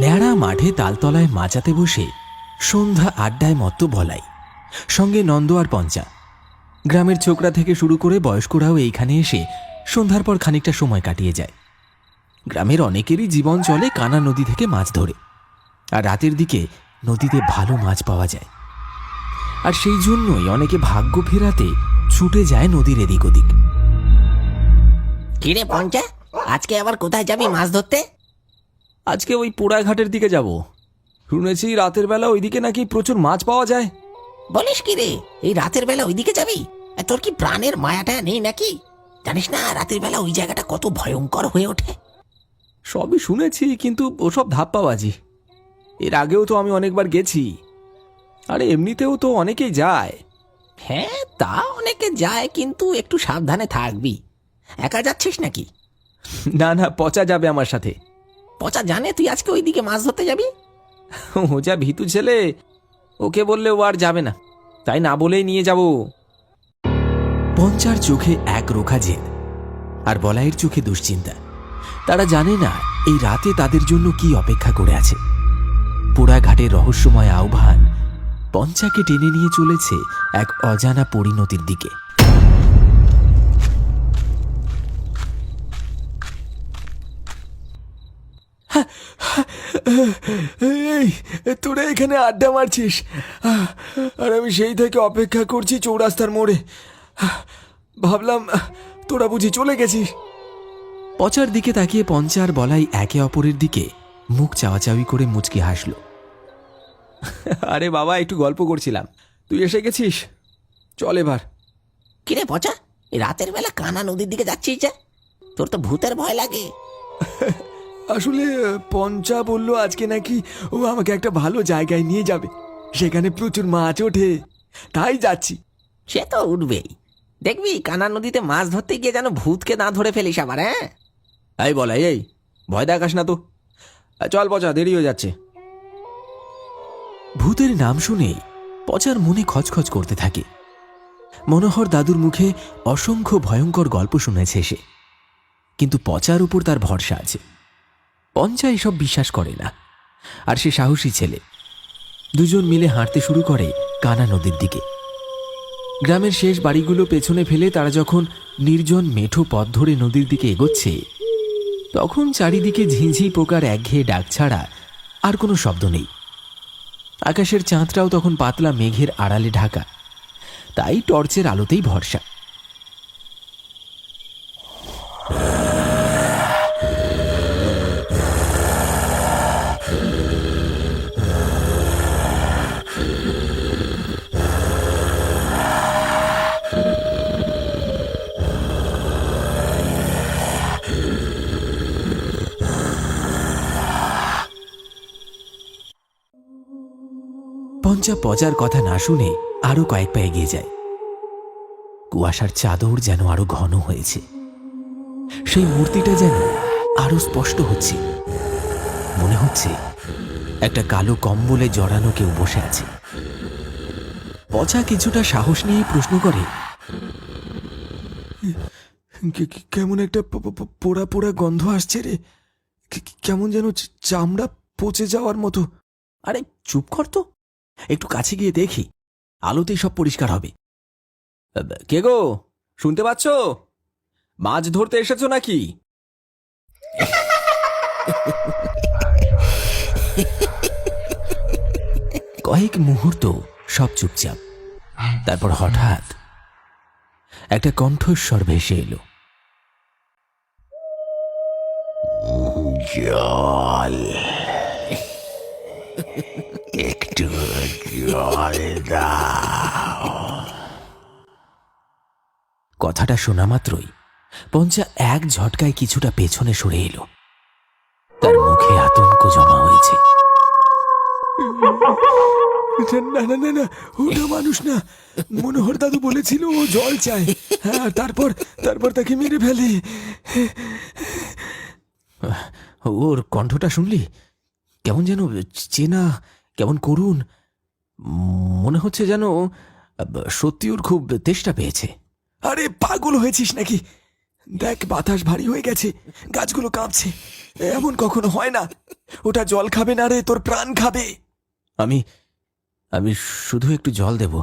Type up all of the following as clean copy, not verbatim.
ন্যাড়া মাঠে তালতলায় মাচাতে বসে সন্ধ্যা আড্ডায় মত্ত বলাই, সঙ্গে নন্দ আর পঞ্চা। গ্রামের ছোকরা থেকে শুরু করে বয়স্করাও এইখানে এসে সন্ধ্যার পর খানিকটা সময় কাটিয়ে যায়। গ্রামের অনেকেরই জীবন চলে কানা নদী থেকে মাছ ধরে, আর রাতের দিকে নদীতে ভালো মাছ পাওয়া যায়। আর সেই জন্যই অনেকে ভাগ্য ফেরাতে ছুটে যায় নদীর এদিক ওদিক। কিরে পঞ্চা, আজকে আবার কোথায় যাবি মাছ ধরতে? আজকে ওই পোড়াঘাটের দিকে যাব। শুনেছি রাতের বেলা ওইদিকে নাকি প্রচুর মাছ পাওয়া যায়। বলিস কি রে, এই রাতের বেলা ওইদিকে যাবি? তোর কি প্রাণের মায়াটা নেই নাকি? জানিস না রাতের বেলা ওই জায়গাটা কত ভয়ঙ্কর হয়ে ওঠে? সবই শুনেছি, কিন্তু ওসব ধাপ্পাবাজি। এর আগেও তো আমি অনেকবার গেছি, আরে এমনিতেও তো অনেকেই যায়। হ্যাঁ, তা অনেকে যায়, কিন্তু একটু সাবধানে থাকবি। একা যাচ্ছিস নাকি? না না, পচা যাবে আমার সাথে। পচা জানে তুই আজকে ওইদিকে মাছ ধরতে যাবি? ও যা ভীতু ছেলে, ওকে বললে ও আর যাবে না, তাই না বলেই নিয়ে যাব। পঞ্চার চোখে এক রোখা জেদ, আর বলাইয়ের চোখে দুশ্চিন্তা। তারা জানে না এই রাতে তাদের জন্য কি অপেক্ষা করে আছে। পোড়াঘাটের রহস্যময় আহ্বান পঞ্চাকে টেনে নিয়ে চলেছে এক অজানা পরিণতির দিকে। এই তোরা এখানে আড্ডা মারছিস, আর আমি সেই থেকে অপেক্ষা করছি চৌরাস্তার মোড়ে। ভাবলাম তোরা বুঝি চলে গেছিস। পচার দিকে তাকিয়ে পঞ্চার বলাই একে অপরের দিকে মুখ চাওয়াচাওয়ি করে মুচকি হাসল। আরে বাবা, একটু গল্প করছিলাম, তুই এসে গেছিস, চল এবার। কিরে পচা, এই রাতের বেলা কানা নদীর দিকে যাচ্ছিস যে? তোর তো ভূতের ভয় লাগে। আসলে পঞ্চা বলল আজকে নাকি ও আমাকে একটা ভালো জায়গায় নিয়ে যাবে, সেখানে প্রচুর মাছ ওঠে, তাই যাচ্ছি। সে তো উঠবেই, দেখবি কানা নদীতে মাছ ধরতে গিয়ে যেন ভূতকে না ধরে ফেলিস আবার। হ্যাঁ, এই বলাই, এই ভয় দেখাস না তো, চল পচা, দেরি হয়ে যাচ্ছে। ভূতের নাম শুনেই পচার মনে খচখচ করতে থাকে। মনোহর দাদুর মুখে অসংখ্য ভয়ঙ্কর গল্প শুনেছে সে, কিন্তু পচার উপর তার ভরসা আছে। পঞ্চা এসব বিশ্বাস করে না, আর সে সাহসী ছেলে। দুজন মিলে হাঁটতে শুরু করে কানা নদীর দিকে। গ্রামের শেষ বাড়িগুলো পেছনে ফেলে তারা যখন নির্জন মেঠো পথ ধরে নদীর দিকে এগোচ্ছে, তখন চারিদিকে ঝিঁঝি পোকার একঘেয়ে ডাক ছাড়া আর কোনো শব্দ নেই। আকাশের চাঁদটাও তখন পাতলা মেঘের আড়ালে ঢাকা, তাই টর্চের আলোতেই ভরসা। পঞ্চা পচার কথা না শুনে আরো কয়েক পা এগিয়ে যায়। কুয়াশার চাদর যেন আরো ঘন হয়েছে, সেই মূর্তিটা যেন আরো স্পষ্ট হচ্ছে। মনে হচ্ছে একটা কালো কম্বলে জড়ানো কেউ বসে আছে। পচা কিছুটা সাহস নিয়ে প্রশ্ন করে, কেমন একটা পোড়া পোড়া গন্ধ আসছে রে, কেমন যেন চামড়া পচে যাওয়ার মতো। আরে চুপ কর তো, একটু কাছে গিয়ে দেখি, আলোতেই সব পরিষ্কার হবে। কে গো, শুনতে পাচ্ছ? মাছ ধরতে এসেছো নাকি? কয়েক মুহূর্ত সব চুপচাপ, তারপর হঠাৎ একটা কণ্ঠস্বর ভেসে এলো। জল, একটু জল দাও। কথাটা শোনা মাত্রই পঞ্চা এক ঝটকায় কিছুটা পেছনে সরে এলো। তার মুখে আতঙ্ক জমা হয়েছে। না না না না, ওটা মানুষ না, মনোহর দাদু বলেছিল ও জল চায়, হ্যাঁ, তারপর তারপর তাকে মেরে ফেলে। ওর কণ্ঠটা শুনলি? কেমন যেন চেনা, কেমন করুণ, মনে হচ্ছে যেন সত্যি ওর খুব তেষ্টা পেয়েছে। আরে পাগল হয়েছিস নাকি? দেখ বাতাস ভারী হয়ে গেছে, গাছগুলো কাঁপছে। এমন কখনো হয় না। ওটা জল খাবে না রে, তোর প্রাণ খাবে। আমি আমি শুধু একটু জল দেব।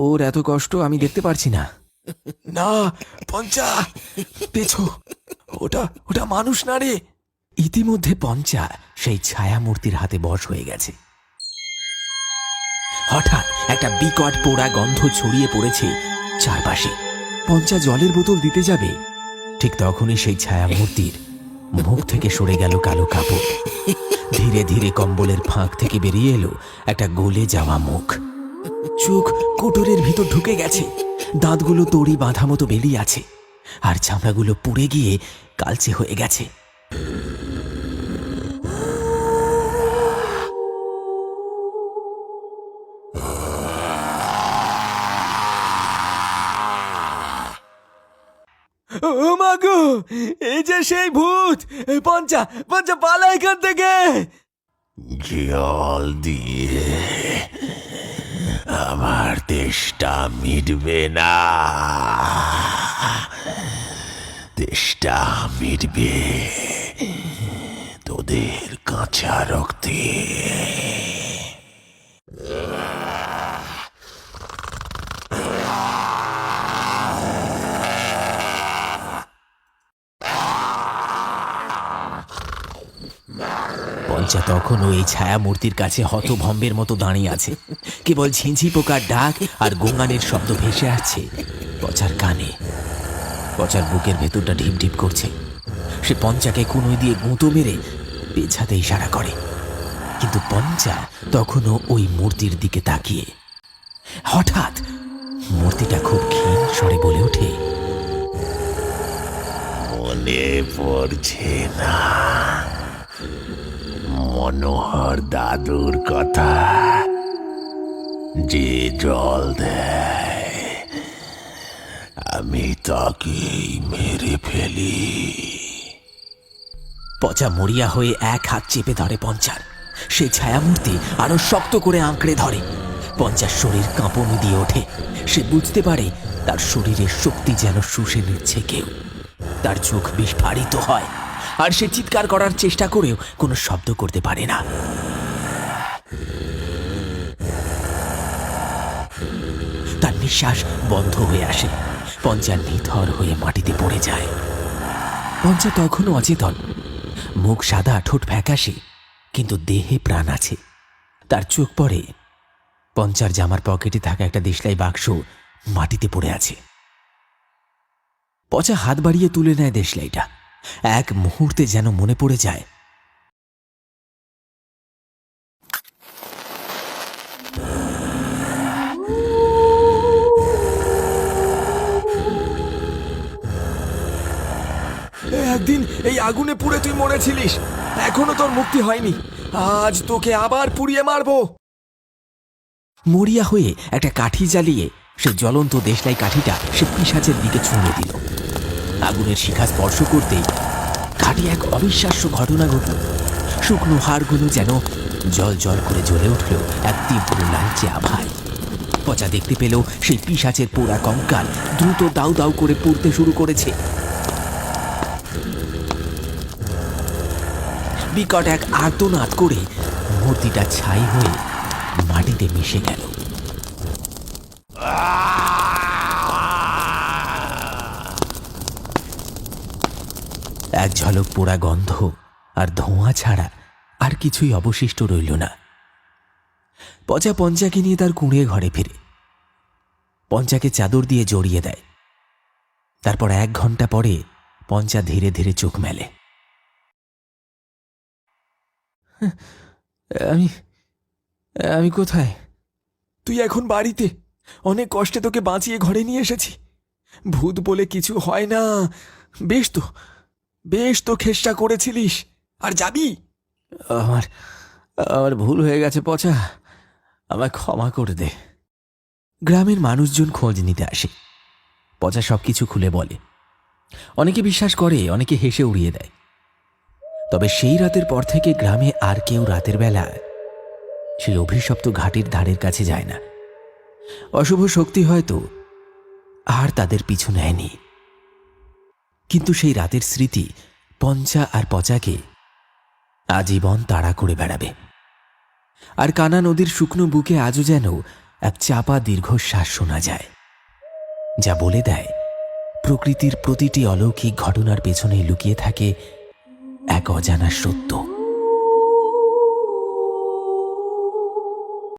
ওর এত কষ্ট আমি দেখতে পারছি না। না পঞ্চা, পেছো, ওটা ওটা মানুষ না রে। ইতিমধ্যে পঞ্চা সেই ছায়ামূর্তির হাতে বশ হয়ে গেছে। হঠাৎ একটা বিকট পোড়া গন্ধ ছড়িয়ে পড়েছে চারপাশে। পঞ্চা জলের বোতল দিতে যাবে, ঠিক তখনই সেই ছায়ামূর্তির মুখ থেকে সরে গেল কালো কাপড়। ধীরে ধীরে কম্বলের ফাঁক থেকে বেরিয়ে এলো একটা গলে যাওয়া মুখ। চোখ কোটরের ভিতর ঢুকে গেছে, দাঁতগুলো দড়ি বাঁধা মতো বেরিয়ে আছে, আর চামড়াগুলো পুড়ে গিয়ে কালচে হয়ে গেছে। ও মাগো, এই যে সেই ভূত! পঞ্চা, পঞ্চা পালা এখান থেকে। জল দিয়ে আমার তেষ্টা মিটবে না, তেষ্টা মিটবে তোদের কাঁচা রক্তে। পঞ্চা তখনও এই ছায়ামূর্তির কাছে হতভম্বের মতো দাঁড়িয়ে আছে। কেবল ঝিঁঝি পোকার ডাক আর গোঙানের শব্দ ভেসে আসছে পচার কানে। পচার বুকের ভেতরটা ঢিপ ঢিপ করছে। সে পঞ্চাকে কুনোই দিয়ে গুঁতো মেরে পেছাতে ইশারা করে, কিন্তু পঞ্চা তখনও ওই মূর্তির দিকে তাকিয়ে। হঠাৎ মূর্তিটা খুব ক্ষীণ স্বরে বলে ওঠে, মনে পড়ছে না মনোহর দাদুর কথা, যে জল দেয় আমি তাকেই মেরে ফেলি। পচা মরিয়া হয়ে এক হাত চেপে ধরে পঞ্চার। সে ছায়ামূর্তি আরো শক্ত করে আঁকড়ে ধরে। পঞ্চার শরীর কাঁপনি দিয়ে ওঠে। সে বুঝতে পারে তার শরীরের শক্তি যেন শুষে নিচ্ছে কেউ। তার চোখ বিস্ফারিত হয়, আর সে চিৎকার করার চেষ্টা করেও কোনো শব্দ করতে পারে না। তার নিঃশ্বাস বন্ধ হয়ে আসে। পঞ্চা নিথর হয়ে মাটিতে পড়ে যায়। পঞ্চা তখনও অচেতন, মুখ সাদা, ঠোঁট ফ্যাকাশে, কিন্তু দেহে প্রাণ আছে। তার চোখ পড়ে পঞ্চার জামার পকেটে থাকা একটা দেশলাই বাক্স মাটিতে পড়ে আছে। পচা হাত বাড়িয়ে তুলে নেয় দেশলাইটা। এক মুহূর্তে যেন মনে পড়ে যায় একদিন এই আগুনে পুড়ে তুই মরেছিলিস, এখনো তোর মুক্তি হয়নি। আজ তোকে আবার পুড়িয়ে মারবো। মরিয়া হয়ে একটা কাঠি জ্বালিয়ে সে জ্বলন্ত দেশলাই কাঠিটা সে পিশাচের দিকে ছুঁড়ে দিল। আগুনের শিখা স্পর্শ করতেই কাঠি এক অবিশ্বাস্য ঘটনা ঘটল। শুকনো হাড়গুলো যেন জল জল করে জ্বলে উঠল এক তীব্র লালচে আভায়। পচা দেখতে পেল সেই পিশাচের পোড়া কঙ্কাল দ্রুত দাউ দাউ করে পড়তে শুরু করেছে। বিকট এক আর্তনাদ করে মূর্তিটা ছাই হয়ে মাটিতে মিশে গেল। এক ঝলক পোড়া গন্ধ আর ধোঁয়া ছাড়া আর কিছুই অবশিষ্ট রইল না। পচা পঞ্চাকে নিয়ে তার কুঁড়ে ঘরে ফিরে। পঞ্চাকে চাদর দিয়ে জড়িয়ে দেয়। তারপর 1 ঘন্টা পরে পঞ্চা ধীরে ধীরে চোখ মেলে। আমি আমি কোথায়? তুই এখন বাড়িতে। অনেক কষ্টে তোকে বাঁচিয়ে ঘরে নিয়ে এসেছি। ভূত বলে কিছু হয় না। বেশ তো চেষ্টা করেছিলিস, আর যাবি। আমার আমার ভুল হয়ে গেছে পচা, আমায় ক্ষমা করে দে। গ্রামের মানুষজন খোঁজ নিতে আসে। পচা সবকিছু খুলে বলে। অনেকে বিশ্বাস করে, অনেকে হেসে উড়িয়ে দেয়। তবে সেই রাতের পর থেকে গ্রামে আর কেউ রাতের বেলা সেই অভিশপ্ত ঘাটের ধারের কাছে যায় না। অশুভ শক্তি হয়তো আর তাদের পিছু নেয়নি। কিন্তু সেই রাতের স্মৃতি পঞ্চা আর পচাকে আজীবন তাড়া করে বেড়াবে। আর কানা নদীর শুকনো বুকে আজও যেন এক চাপা দীর্ঘশ্বাস শোনা যায়, যা বলে দেয় প্রকৃতির প্রতিটি অলৌকিক ঘটনার পেছনে লুকিয়ে থাকে এক অজানা সত্য।